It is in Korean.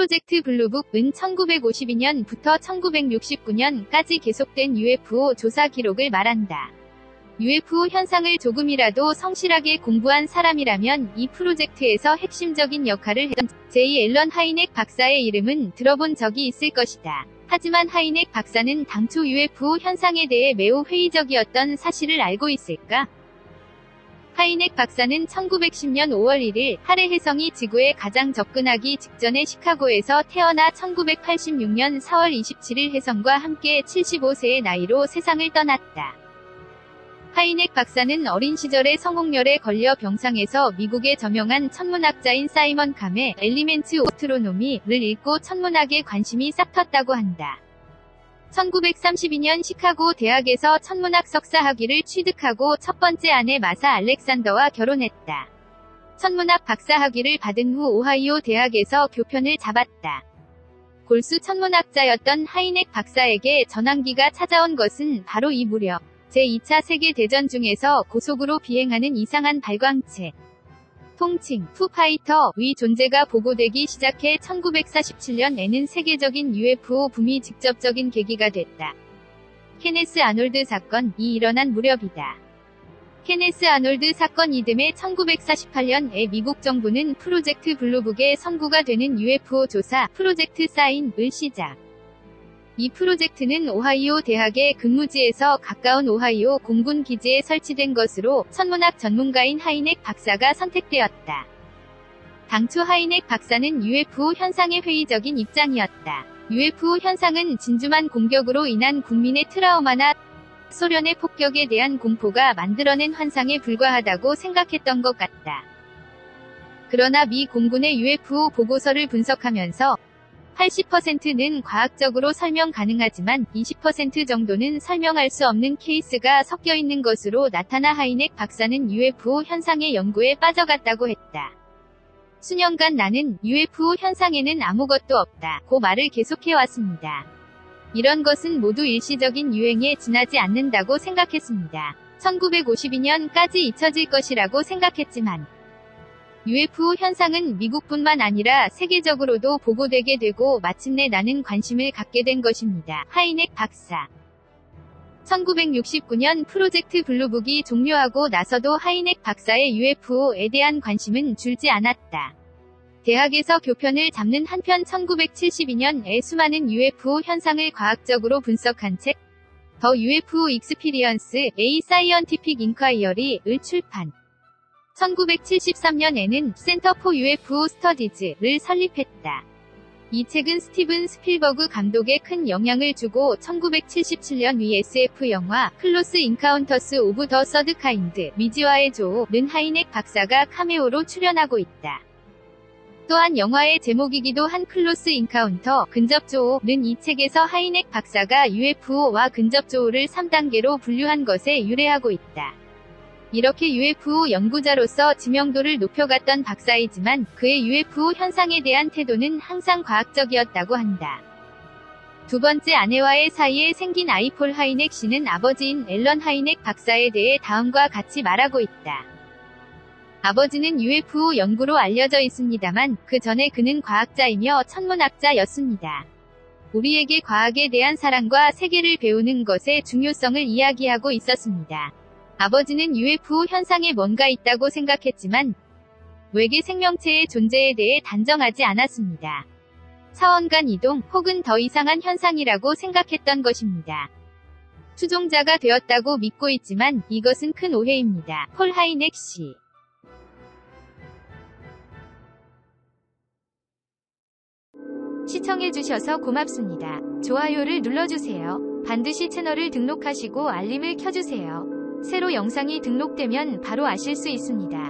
프로젝트 블루북은 1952년부터 1969년까지 계속된 UFO 조사 기록을 말한다. UFO 현상을 조금이라도 성실하게 공부한 사람이라면 이 프로젝트에서 핵심적인 역할을 했던 J. 앨런 하이넥 박사의 이름은 들어본 적이 있을 것이다. 하지만 하이넥 박사는 당초 UFO 현상에 대해 매우 회의적이었던 사실을 알고 있을까? 하이넥 박사는 1910년 5월 1일 하래 혜성이 지구에 가장 접근하기 직전에 시카고에서 태어나 1986년 4월 27일 혜성과 함께 75세의 나이로 세상을 떠났다. 하이넥 박사는 어린 시절에 성홍열에 걸려 병상에서 미국의 저명한 천문학자인 사이먼 캄의 엘리멘트 오스트로노미를 읽고 천문학에 관심이 싹 텄다고 한다. 1932년 시카고 대학에서 천문학 석사 학위를 취득하고 첫 번째 아내 마사 알렉산더와 결혼했다. 천문학 박사 학위를 받은 후 오하이오 대학에서 교편을 잡았다. 골수 천문학자였던 하이넥 박사에게 전환기가 찾아온 것은 바로 이 무렵 제2차 세계대전 중에서 고속으로 비행하는 이상한 발광체, 통칭 푸파이터의 존재가 보고되기 시작해 1947년에는 세계적인 UFO 붐이 직접적인 계기가 됐다. 케네스 아놀드 사건이 일어난 무렵이다. 케네스 아놀드 사건 이듬해 1948년에 미국 정부는 프로젝트 블루북의 선구가 되는 UFO 조사 프로젝트 사인을 시작. 이 프로젝트는 오하이오 대학의 근무지에서 가까운 오하이오 공군 기지에 설치된 것으로 천문학 전문가인 하이넥 박사가 선택되었다. 당초 하이넥 박사는 UFO 현상에 회의적인 입장이었다. UFO 현상은 진주만 공격으로 인한 국민의 트라우마나 소련의 폭격에 대한 공포가 만들어낸 환상에 불과하다고 생각했던 것 같다. 그러나 미 공군의 UFO 보고서를 분석하면서 80%는 과학적으로 설명 가능하지만 20% 정도는 설명할 수 없는 케이스가 섞여 있는 것으로 나타나 하이넥 박사는 UFO 현상의 연구에 빠져갔다고 했다. 수년간 나는 UFO 현상에는 아무것도 없다 고 말을 계속해왔습니다. 이런 것은 모두 일시적인 유행에 지나지 않는다고 생각했습니다. 1952년까지 잊혀질 것이라고 생각했지만 UFO 현상은 미국뿐만 아니라 세계적으로도 보고되게 되고 마침내 나는 관심을 갖게 된 것입니다. 하이넥 박사 1969년 프로젝트 블루북이 종료하고 나서도 하이넥 박사의 UFO에 대한 관심은 줄지 않았다. 대학에서 교편을 잡는 한편 1972년에 수많은 UFO 현상을 과학적으로 분석한 책 더 UFO 익스피리언스 A 사이언티픽 인콰이어리를 출판. 1973년에는 센터 포 UFO 스터디즈를 설립했다. 이 책은 스티븐 스필버그 감독에 큰 영향을 주고 1977년 위 SF 영화 클로스 인카운터스 오브 더 서드 카인드 미지와의 조는 하이넥 박사가 카메오로 출연하고 있다. 또한 영화의 제목이기도 한 클로스 인카운터 근접조호는 이 책에서 하이넥 박사가 UFO와 근접조호를 3단계로 분류한 것에 유래하고 있다. 이렇게 UFO 연구자로서 지명도를 높여갔던 박사이지만 그의 UFO 현상에 대한 태도는 항상 과학적이었다고 한다. 두 번째 아내와의 사이에 생긴 아이 폴 하이넥 씨는 아버지인 앨런 하이넥 박사에 대해 다음과 같이 말하고 있다. 아버지는 UFO 연구로 알려져 있습니다만 그 전에 그는 과학자이며 천문학자였습니다. 우리에게 과학에 대한 사랑과 세계를 배우는 것의 중요성을 이야기하고 있었습니다. 아버지는 UFO 현상에 뭔가 있다고 생각했지만 외계 생명체의 존재에 대해 단정하지 않았습니다. 차원간 이동 혹은 더 이상한 현상이라고 생각했던 것입니다. 추종자가 되었다고 믿고 있지만 이것은 큰 오해입니다. 폴 하이넥 씨 시청해주셔서 고맙습니다. 좋아요를 눌러주세요. 반드시 채널을 등록하시고 알림을 켜주세요. 새로 영상이 등록되면 바로 아실 수 있습니다.